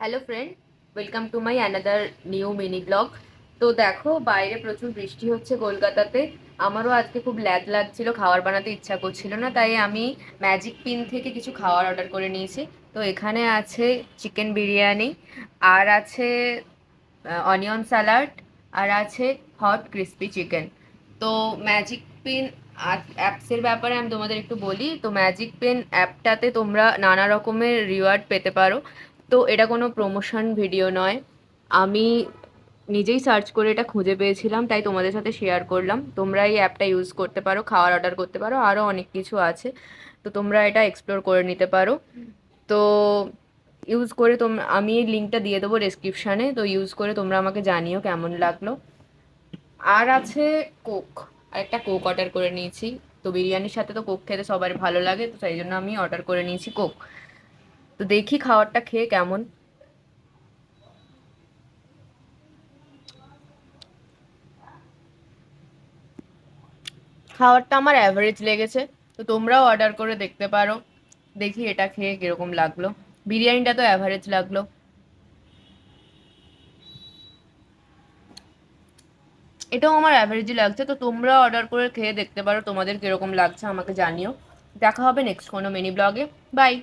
Hello friend, welcome to my another new mini blog. তো দেখো, বাইরে প্রচুর বৃষ্টি হচ্ছে কলকাতাতে। আমারও আজকে খুব ল্যাদ লাগছিল, খাবার বানাতে ইচ্ছা করছিল না, তাই আমি ম্যাজিক পিন থেকে কিছু খাবার অর্ডার করে নিয়েছি। তো এখানে আছে চিকেন বিরিয়ানি, আর আছে অনিয়ন স্যালাড, আর আছে হট ক্রিস্পি চিকেন। তো ম্যাজিক পেন অ্যাপসের ব্যাপারে আমি তোমাদের একটু বলি। তো ম্যাজিক পেন অ্যাপটাতে তোমরা নানা রকমের রিওয়ার্ড পেতে পারো। তো এটা কোনো প্রমোশন ভিডিও নয়, আমি নিজেই সার্চ করে এটা খুঁজে পেয়েছিলাম, তাই তোমাদের সাথে শেয়ার করলাম। তোমরা এই অ্যাপটা ইউজ করতে পারো, খাবার অর্ডার করতে পারো, আরও অনেক কিছু আছে। তো তোমরা এটা এক্সপ্লোর করে নিতে পারো। তো ইউজ করে আমি এই লিঙ্কটা দিয়ে দেবো ডেসক্রিপশানে। তো ইউজ করে তোমরা আমাকে জানিও কেমন লাগলো। আর আছে কোক, আর একটা কোক অর্ডার করে নিয়েছি। তো বিরিয়ানির সাথে তো কোক খেতে সবার ভালো লাগে, তো সেই জন্য আমি অর্ডার করে নিয়েছি কোক। তো দেখি খাবারটা খেয়ে কেমন। খাবারটা আমার অ্যাভারেজ লেগেছে, তো তোমরাও অর্ডার করে দেখতে পারো। দেখি এটা খেয়ে কিরকম লাগলো। বিরিয়ানিটা তো অ্যাভারেজ লাগলো। এটাও আমার অ্যাভারেজই লাগছে। তো তোমরা অর্ডার করে খেয়ে দেখতে পারো, তোমাদের কিরকম লাগছে আমাকে জানিও। দেখা হবে নেক্সট কোনো মিনি ব্লগে। বাই।